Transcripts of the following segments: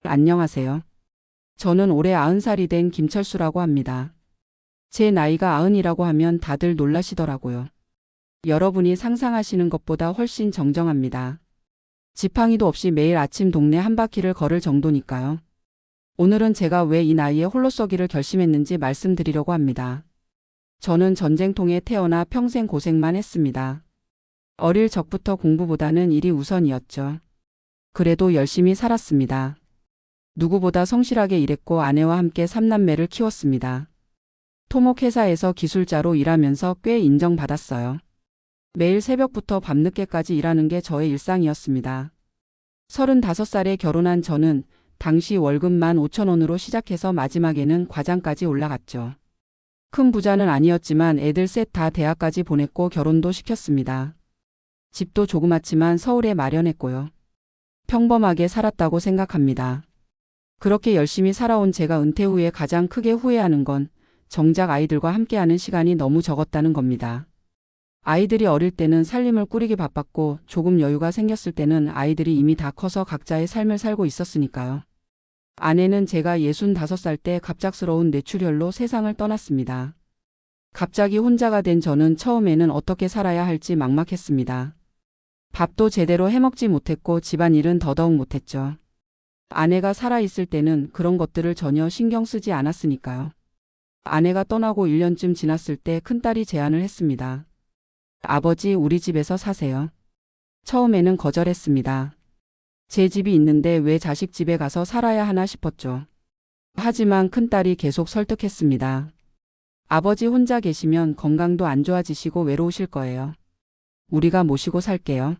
안녕하세요. 저는 올해 90살이 된 김철수라고 합니다. 제 나이가 90이라고 하면 다들 놀라시더라고요. 여러분이 상상하시는 것보다 훨씬 정정합니다. 지팡이도 없이 매일 아침 동네 한 바퀴를 걸을 정도니까요. 오늘은 제가 왜 이 나이에 홀로 서기를 결심했는지 말씀드리려고 합니다. 저는 전쟁통에 태어나 평생 고생만 했습니다. 어릴 적부터 공부보다는 일이 우선이었죠. 그래도 열심히 살았습니다. 누구보다 성실하게 일했고 아내와 함께 3남매를 키웠습니다. 토목회사에서 기술자로 일하면서 꽤 인정받았어요. 매일 새벽부터 밤늦게까지 일하는 게 저의 일상이었습니다. 35살에 결혼한 저는 당시 월급 15,000원으로 시작해서 마지막에는 과장까지 올라갔죠. 큰 부자는 아니었지만 애들 셋 다 대학까지 보냈고 결혼도 시켰습니다. 집도 조그맣지만 서울에 마련했고요. 평범하게 살았다고 생각합니다. 그렇게 열심히 살아온 제가 은퇴 후에 가장 크게 후회하는 건 정작 아이들과 함께하는 시간이 너무 적었다는 겁니다. 아이들이 어릴 때는 살림을 꾸리기 바빴고 조금 여유가 생겼을 때는 아이들이 이미 다 커서 각자의 삶을 살고 있었으니까요. 아내는 제가 65살 때 갑작스러운 뇌출혈로 세상을 떠났습니다. 갑자기 혼자가 된 저는 처음에는 어떻게 살아야 할지 막막했습니다. 밥도 제대로 해먹지 못했고 집안일은 더더욱 못했죠. 아내가 살아있을 때는 그런 것들을 전혀 신경 쓰지 않았으니까요. 아내가 떠나고 1년쯤 지났을 때 큰딸이 제안을 했습니다. 아버지, 우리 집에서 사세요. 처음에는 거절했습니다. 제 집이 있는데 왜 자식 집에 가서 살아야 하나 싶었죠. 하지만 큰딸이 계속 설득했습니다. 아버지 혼자 계시면 건강도 안 좋아지시고 외로우실 거예요. 우리가 모시고 살게요.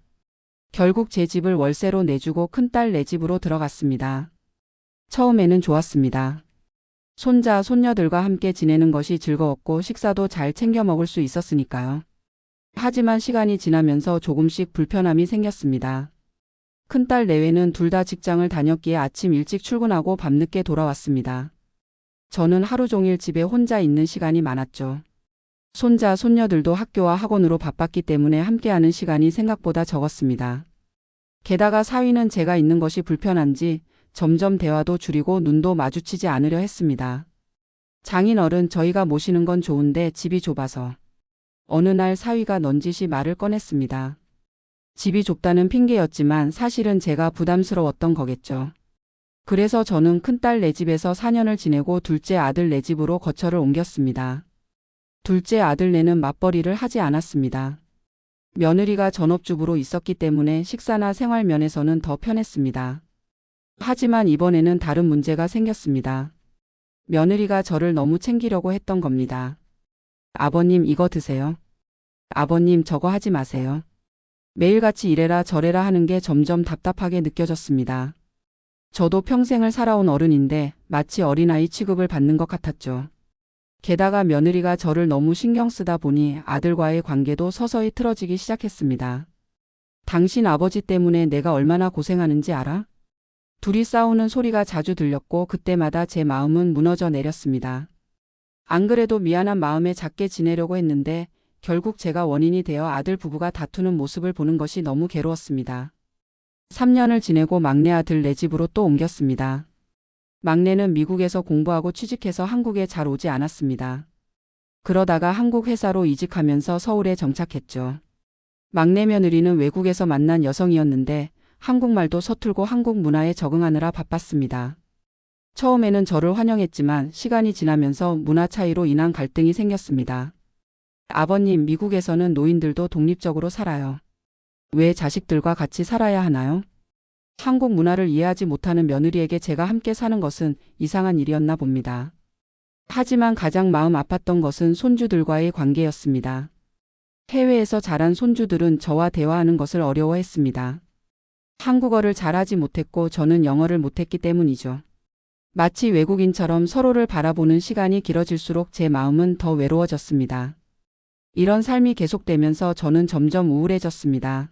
결국 제 집을 월세로 내주고 큰딸 네 집으로 들어갔습니다. 처음에는 좋았습니다. 손자, 손녀들과 함께 지내는 것이 즐거웠고 식사도 잘 챙겨 먹을 수 있었으니까요. 하지만 시간이 지나면서 조금씩 불편함이 생겼습니다. 큰딸 내외는 둘 다 직장을 다녔기에 아침 일찍 출근하고 밤늦게 돌아왔습니다. 저는 하루 종일 집에 혼자 있는 시간이 많았죠. 손자, 손녀들도 학교와 학원으로 바빴기 때문에 함께하는 시간이 생각보다 적었습니다. 게다가 사위는 제가 있는 것이 불편한지 점점 대화도 줄이고 눈도 마주치지 않으려 했습니다. 장인어른, 저희가 모시는 건 좋은데 집이 좁아서. 어느 날 사위가 넌지시 말을 꺼냈습니다. 집이 좁다는 핑계였지만 사실은 제가 부담스러웠던 거겠죠. 그래서 저는 큰딸 네 집에서 4년을 지내고 둘째 아들 네 집으로 거처를 옮겼습니다. 둘째 아들 네는 맞벌이를 하지 않았습니다. 며느리가 전업주부로 있었기 때문에 식사나 생활 면에서는 더 편했습니다. 하지만 이번에는 다른 문제가 생겼습니다. 며느리가 저를 너무 챙기려고 했던 겁니다. 아버님, 이거 드세요. 아버님, 저거 하지 마세요. 매일같이 이래라 저래라 하는 게 점점 답답하게 느껴졌습니다. 저도 평생을 살아온 어른인데 마치 어린아이 취급을 받는 것 같았죠. 게다가 며느리가 저를 너무 신경 쓰다 보니 아들과의 관계도 서서히 틀어지기 시작했습니다. 당신 아버지 때문에 내가 얼마나 고생하는지 알아? 둘이 싸우는 소리가 자주 들렸고 그때마다 제 마음은 무너져 내렸습니다. 안 그래도 미안한 마음에 작게 지내려고 했는데 결국 제가 원인이 되어 아들 부부가 다투는 모습을 보는 것이 너무 괴로웠습니다. 3년을 지내고 막내 아들 네 집으로 또 옮겼습니다. 막내는 미국에서 공부하고 취직해서 한국에 잘 오지 않았습니다. 그러다가 한국 회사로 이직하면서 서울에 정착했죠. 막내 며느리는 외국에서 만난 여성이었는데 한국말도 서툴고 한국 문화에 적응하느라 바빴습니다. 처음에는 저를 환영했지만 시간이 지나면서 문화 차이로 인한 갈등이 생겼습니다. 아버님, 미국에서는 노인들도 독립적으로 살아요. 왜 자식들과 같이 살아야 하나요? 한국 문화를 이해하지 못하는 며느리에게 제가 함께 사는 것은 이상한 일이었나 봅니다. 하지만 가장 마음 아팠던 것은 손주들과의 관계였습니다. 해외에서 자란 손주들은 저와 대화하는 것을 어려워했습니다. 한국어를 잘하지 못했고 저는 영어를 못했기 때문이죠. 마치 외국인처럼 서로를 바라보는 시간이 길어질수록 제 마음은 더 외로워졌습니다. 이런 삶이 계속되면서 저는 점점 우울해졌습니다.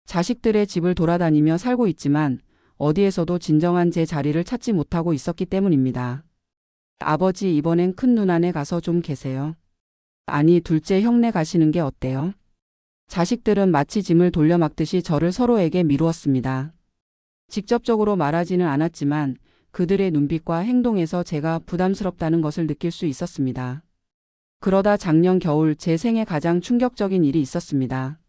자식들의 집을 돌아다니며 살고 있지만 어디에서도 진정한 제 자리를 찾지 못하고 있었기 때문입니다. 아버지, 이번엔 큰 누나네 가서 좀 계세요. 아니, 둘째 형네 가시는 게 어때요? 자식들은 마치 짐을 돌려막듯이 저를 서로에게 미루었습니다. 직접적으로 말하지는 않았지만 그들의 눈빛과 행동에서 제가 부담스럽다는 것을 느낄 수 있었습니다. 그러다 작년 겨울 제 생애 가장 충격적인 일이 있었습니다.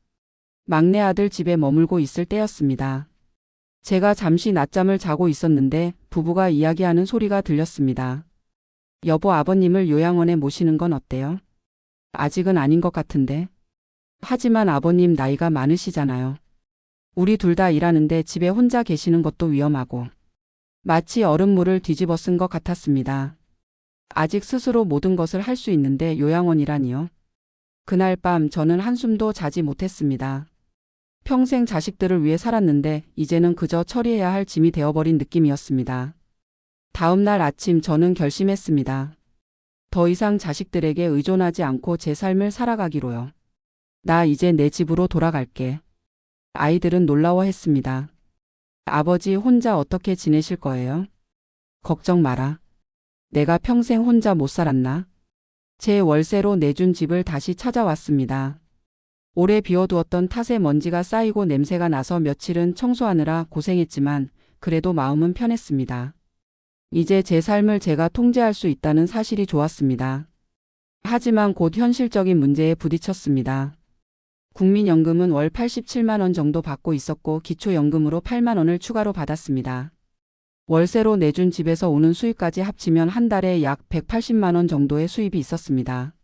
막내 아들 집에 머물고 있을 때였습니다. 제가 잠시 낮잠을 자고 있었는데 부부가 이야기하는 소리가 들렸습니다. 여보, 아버님을 요양원에 모시는 건 어때요? 아직은 아닌 것 같은데. 하지만 아버님 나이가 많으시잖아요. 우리 둘 다 일하는데 집에 혼자 계시는 것도 위험하고. 마치 얼음물을 뒤집어 쓴 것 같았습니다. 아직 스스로 모든 것을 할 수 있는데 요양원이라니요. 그날 밤 저는 한숨도 자지 못했습니다. 평생 자식들을 위해 살았는데 이제는 그저 처리해야 할 짐이 되어버린 느낌이었습니다. 다음 날 아침 저는 결심했습니다. 더 이상 자식들에게 의존하지 않고 제 삶을 살아가기로요. 나 이제 내 집으로 돌아갈게. 아이들은 놀라워했습니다. 아버지 혼자 어떻게 지내실 거예요? 걱정 마라. 내가 평생 혼자 못 살았나? 제 월세로 내준 집을 다시 찾아왔습니다. 오래 비워두었던 탓에 먼지가 쌓이고 냄새가 나서 며칠은 청소하느라 고생했지만 그래도 마음은 편했습니다. 이제 제 삶을 제가 통제할 수 있다는 사실이 좋았습니다. 하지만 곧 현실적인 문제에 부딪혔습니다. 국민연금은 월 87만 원 정도 받고 있었고 기초연금으로 8만 원을 추가로 받았습니다. 월세로 내준 집에서 오는 수입까지 합치면 한 달에 약 180만 원 정도의 수입이 있었습니다.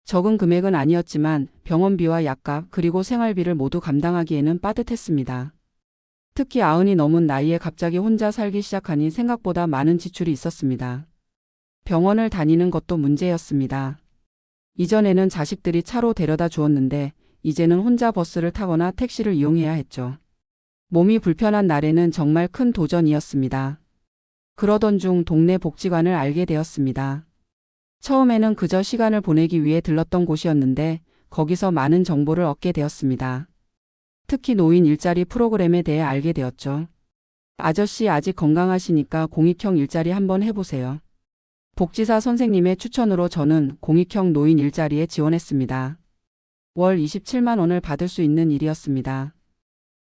적은 금액은 아니었지만 병원비와 약값 그리고 생활비를 모두 감당하기에는 빠듯했습니다. 특히 90이 넘은 나이에 갑자기 혼자 살기 시작하니 생각보다 많은 지출이 있었습니다. 병원을 다니는 것도 문제였습니다. 이전에는 자식들이 차로 데려다 주었는데 이제는 혼자 버스를 타거나 택시를 이용해야 했죠. 몸이 불편한 날에는 정말 큰 도전이었습니다. 그러던 중 동네 복지관을 알게 되었습니다. 처음에는 그저 시간을 보내기 위해 들렀던 곳이었는데 거기서 많은 정보를 얻게 되었습니다. 특히 노인 일자리 프로그램에 대해 알게 되었죠. 아저씨 아직 건강하시니까 공익형 일자리 한번 해보세요. 복지사 선생님의 추천으로 저는 공익형 노인 일자리에 지원했습니다. 월 27만 원을 받을 수 있는 일이었습니다.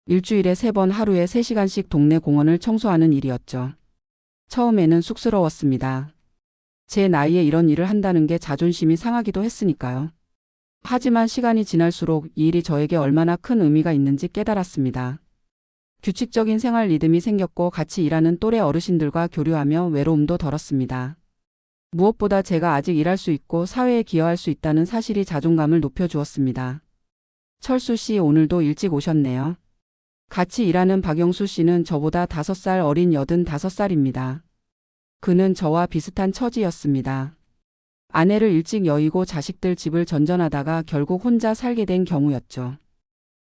일주일에 3번 하루에 3시간씩 동네 공원을 청소하는 일이었죠. 처음에는 쑥스러웠습니다. 제 나이에 이런 일을 한다는 게 자존심이 상하기도 했으니까요. 하지만 시간이 지날수록 이 일이 저에게 얼마나 큰 의미가 있는지 깨달았습니다. 규칙적인 생활 리듬이 생겼고 같이 일하는 또래 어르신들과 교류하며 외로움도 덜었습니다. 무엇보다 제가 아직 일할 수 있고 사회에 기여할 수 있다는 사실이 자존감을 높여주었습니다. 철수 씨 오늘도 일찍 오셨네요. 같이 일하는 박영수 씨는 저보다 5살 어린 85살입니다. 그는 저와 비슷한 처지였습니다. 아내를 일찍 여의고 자식들 집을 전전하다가 결국 혼자 살게 된 경우였죠.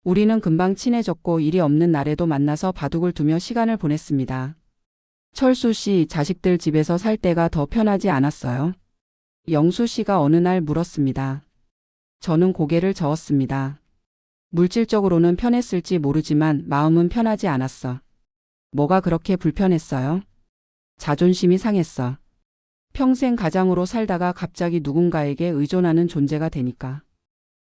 우리는 금방 친해졌고 일이 없는 날에도 만나서 바둑을 두며 시간을 보냈습니다. 철수 씨, 자식들 집에서 살 때가 더 편하지 않았어요? 영수 씨가 어느 날 물었습니다. 저는 고개를 저었습니다. 물질적으로는 편했을지 모르지만 마음은 편하지 않았어. 뭐가 그렇게 불편했어요? 자존심이 상했어. 평생 가장으로 살다가 갑자기 누군가에게 의존하는 존재가 되니까.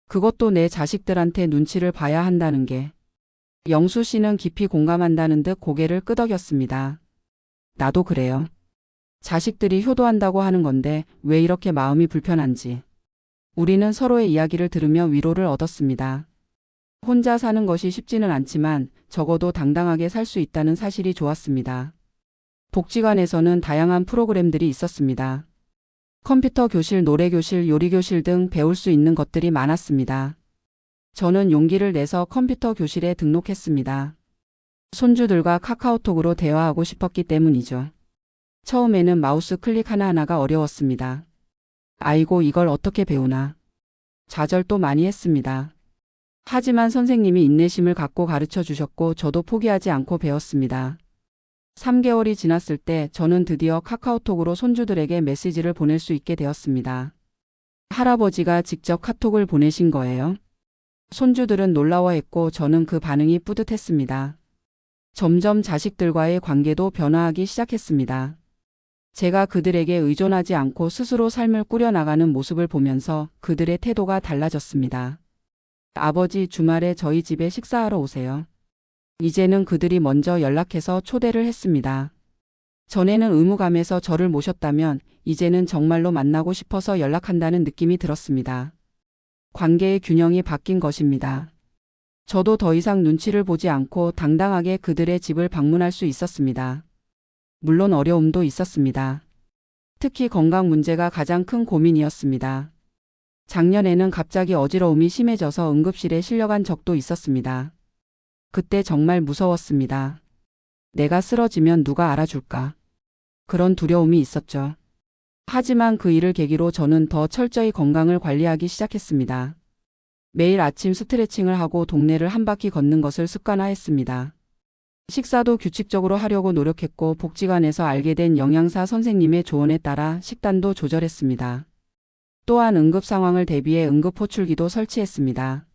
그것도 내 자식들한테 눈치를 봐야 한다는 게. 영수 씨는 깊이 공감한다는 듯 고개를 끄덕였습니다. 나도 그래요. 자식들이 효도한다고 하는 건데 왜 이렇게 마음이 불편한지. 우리는 서로의 이야기를 들으며 위로를 얻었습니다. 혼자 사는 것이 쉽지는 않지만 적어도 당당하게 살 수 있다는 사실이 좋았습니다. 복지관에서는 다양한 프로그램들이 있었습니다. 컴퓨터 교실, 노래 교실, 요리 교실 등 배울 수 있는 것들이 많았습니다. 저는 용기를 내서 컴퓨터 교실에 등록했습니다. 손주들과 카카오톡으로 대화하고 싶었기 때문이죠. 처음에는 마우스 클릭 하나하나가 어려웠습니다. 아이고 이걸 어떻게 배우나. 좌절도 많이 했습니다. 하지만 선생님이 인내심을 갖고 가르쳐 주셨고 저도 포기하지 않고 배웠습니다. 3개월이 지났을 때 저는 드디어 카카오톡으로 손주들에게 메시지를 보낼 수 있게 되었습니다. 할아버지가 직접 카톡을 보내신 거예요? 손주들은 놀라워했고 저는 그 반응이 뿌듯했습니다. 점점 자식들과의 관계도 변화하기 시작했습니다. 제가 그들에게 의존하지 않고 스스로 삶을 꾸려나가는 모습을 보면서 그들의 태도가 달라졌습니다. 아버지 주말에 저희 집에 식사하러 오세요. 이제는 그들이 먼저 연락해서 초대를 했습니다. 전에는 의무감에서 저를 모셨다면 이제는 정말로 만나고 싶어서 연락한다는 느낌이 들었습니다. 관계의 균형이 바뀐 것입니다. 저도 더 이상 눈치를 보지 않고 당당하게 그들의 집을 방문할 수 있었습니다. 물론 어려움도 있었습니다. 특히 건강 문제가 가장 큰 고민이었습니다. 작년에는 갑자기 어지러움이 심해져서 응급실에 실려간 적도 있었습니다. 그때 정말 무서웠습니다. 내가 쓰러지면 누가 알아줄까? 그런 두려움이 있었죠. 하지만 그 일을 계기로 저는 더 철저히 건강을 관리하기 시작했습니다. 매일 아침 스트레칭을 하고 동네를 한 바퀴 걷는 것을 습관화했습니다. 식사도 규칙적으로 하려고 노력했고 복지관에서 알게 된 영양사 선생님의 조언에 따라 식단도 조절했습니다. 또한 응급 상황을 대비해 응급 호출기도 설치했습니다.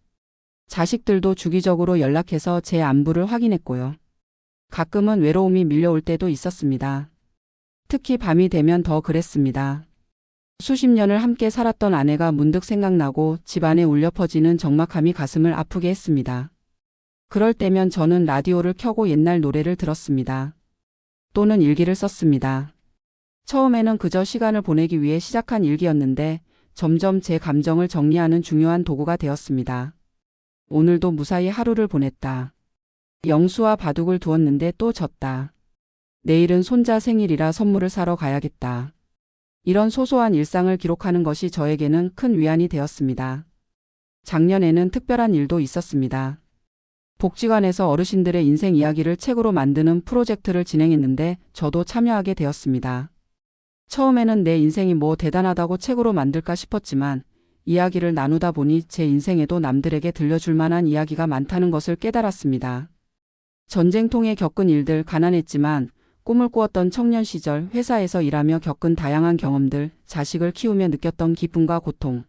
자식들도 주기적으로 연락해서 제 안부를 확인했고요. 가끔은 외로움이 밀려올 때도 있었습니다. 특히 밤이 되면 더 그랬습니다. 수십 년을 함께 살았던 아내가 문득 생각나고 집안에 울려 퍼지는 적막함이 가슴을 아프게 했습니다. 그럴 때면 저는 라디오를 켜고 옛날 노래를 들었습니다. 또는 일기를 썼습니다. 처음에는 그저 시간을 보내기 위해 시작한 일기였는데 점점 제 감정을 정리하는 중요한 도구가 되었습니다. 오늘도 무사히 하루를 보냈다. 영수와 바둑을 두었는데 또 졌다. 내일은 손자 생일이라 선물을 사러 가야겠다. 이런 소소한 일상을 기록하는 것이 저에게는 큰 위안이 되었습니다. 작년에는 특별한 일도 있었습니다. 복지관에서 어르신들의 인생 이야기를 책으로 만드는 프로젝트를 진행했는데 저도 참여하게 되었습니다. 처음에는 내 인생이 뭐 대단하다고 책으로 만들까 싶었지만 이야기를 나누다 보니 제 인생에도 남들에게 들려줄 만한 이야기가 많다는 것을 깨달았습니다. 전쟁통에 겪은 일들, 가난했지만 꿈을 꾸었던 청년 시절, 회사에서 일하며 겪은 다양한 경험들, 자식을 키우며 느꼈던 기쁨과 고통.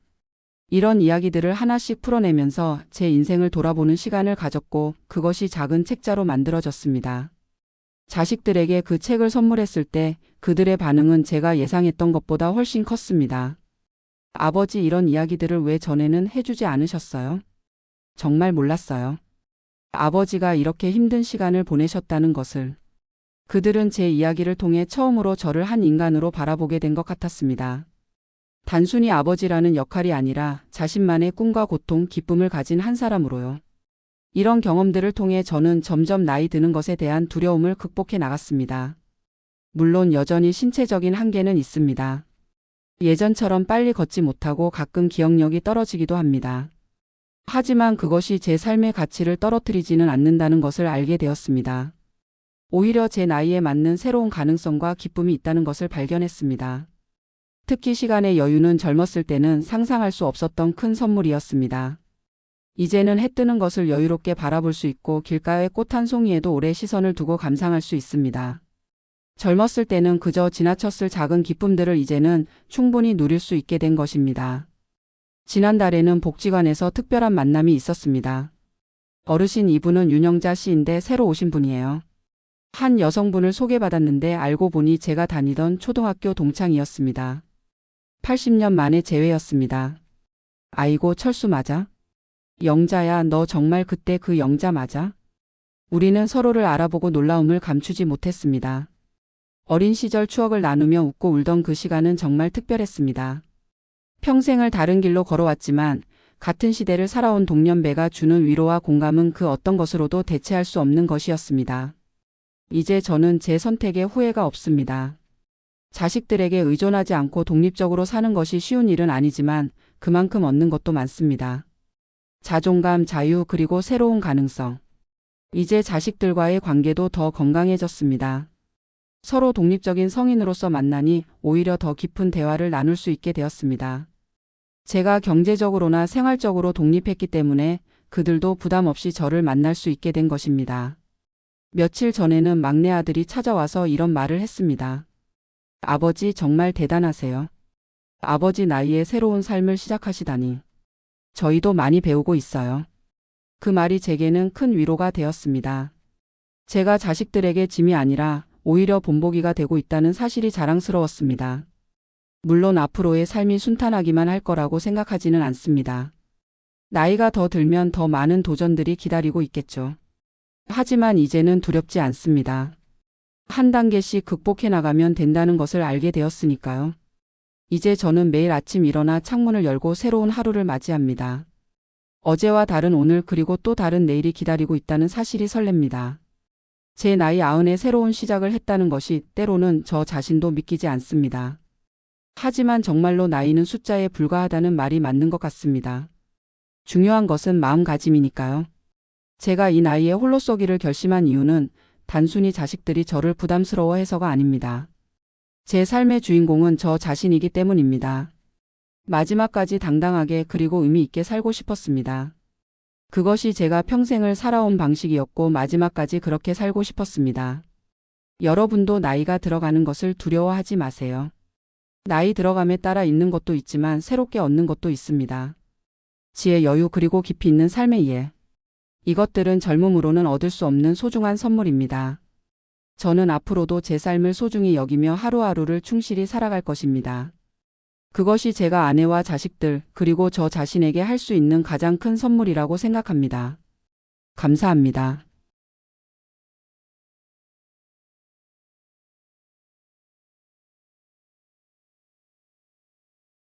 이런 이야기들을 하나씩 풀어내면서 제 인생을 돌아보는 시간을 가졌고 그것이 작은 책자로 만들어졌습니다. 자식들에게 그 책을 선물했을 때 그들의 반응은 제가 예상했던 것보다 훨씬 컸습니다. 아버지, 이런 이야기들을 왜 전에는 해주지 않으셨어요? 정말 몰랐어요. 아버지가 이렇게 힘든 시간을 보내셨다는 것을. 그들은 제 이야기를 통해 처음으로 저를 한 인간으로 바라보게 된 것 같았습니다. 단순히 아버지라는 역할이 아니라 자신만의 꿈과 고통, 기쁨을 가진 한 사람으로요. 이런 경험들을 통해 저는 점점 나이 드는 것에 대한 두려움을 극복해 나갔습니다. 물론 여전히 신체적인 한계는 있습니다. 예전처럼 빨리 걷지 못하고 가끔 기억력이 떨어지기도 합니다. 하지만 그것이 제 삶의 가치를 떨어뜨리지는 않는다는 것을 알게 되었습니다. 오히려 제 나이에 맞는 새로운 가능성과 기쁨이 있다는 것을 발견했습니다. 특히 시간의 여유는 젊었을 때는 상상할 수 없었던 큰 선물이었습니다. 이제는 해 뜨는 것을 여유롭게 바라볼 수 있고 길가의 꽃 한 송이에도 오래 시선을 두고 감상할 수 있습니다. 젊었을 때는 그저 지나쳤을 작은 기쁨들을 이제는 충분히 누릴 수 있게 된 것입니다. 지난달에는 복지관에서 특별한 만남이 있었습니다. 어르신, 이분은 윤영자 씨인데 새로 오신 분이에요. 한 여성분을 소개받았는데 알고 보니 제가 다니던 초등학교 동창이었습니다. 80년 만에 재회였습니다. 아이고, 철수 맞아? 영자야, 너 정말 그때 그 영자 맞아? 우리는 서로를 알아보고 놀라움을 감추지 못했습니다. 어린 시절 추억을 나누며 웃고 울던 그 시간은 정말 특별했습니다. 평생을 다른 길로 걸어왔지만 같은 시대를 살아온 동년배가 주는 위로와 공감은 그 어떤 것으로도 대체할 수 없는 것이었습니다. 이제 저는 제 선택에 후회가 없습니다. 자식들에게 의존하지 않고 독립적으로 사는 것이 쉬운 일은 아니지만 그만큼 얻는 것도 많습니다. 자존감, 자유, 그리고 새로운 가능성. 이제 자식들과의 관계도 더 건강해졌습니다. 서로 독립적인 성인으로서 만나니 오히려 더 깊은 대화를 나눌 수 있게 되었습니다. 제가 경제적으로나 생활적으로 독립했기 때문에 그들도 부담 없이 저를 만날 수 있게 된 것입니다. 며칠 전에는 막내 아들이 찾아와서 이런 말을 했습니다. 아버지, 정말 대단하세요. 아버지 나이에 새로운 삶을 시작하시다니. 저희도 많이 배우고 있어요. 그 말이 제게는 큰 위로가 되었습니다. 제가 자식들에게 짐이 아니라 오히려 본보기가 되고 있다는 사실이 자랑스러웠습니다. 물론 앞으로의 삶이 순탄하기만 할 거라고 생각하지는 않습니다. 나이가 더 들면 더 많은 도전들이 기다리고 있겠죠. 하지만 이제는 두렵지 않습니다. 한 단계씩 극복해 나가면 된다는 것을 알게 되었으니까요. 이제 저는 매일 아침 일어나 창문을 열고 새로운 하루를 맞이합니다. 어제와 다른 오늘 그리고 또 다른 내일이 기다리고 있다는 사실이 설렙니다. 제 나이 90에 새로운 시작을 했다는 것이 때로는 저 자신도 믿기지 않습니다. 하지만 정말로 나이는 숫자에 불과하다는 말이 맞는 것 같습니다. 중요한 것은 마음가짐이니까요. 제가 이 나이에 홀로 쏘기를 결심한 이유는 단순히 자식들이 저를 부담스러워해서가 아닙니다. 제 삶의 주인공은 저 자신이기 때문입니다. 마지막까지 당당하게 그리고 의미 있게 살고 싶었습니다. 그것이 제가 평생을 살아온 방식이었고 마지막까지 그렇게 살고 싶었습니다. 여러분도 나이가 들어가는 것을 두려워하지 마세요. 나이 들어감에 따라 잃는 것도 있지만 새롭게 얻는 것도 있습니다. 지혜, 여유 그리고 깊이 있는 삶의 이해. 이것들은 젊음으로는 얻을 수 없는 소중한 선물입니다. 저는 앞으로도 제 삶을 소중히 여기며 하루하루를 충실히 살아갈 것입니다. 그것이 제가 아내와 자식들 그리고 저 자신에게 할 수 있는 가장 큰 선물이라고 생각합니다. 감사합니다.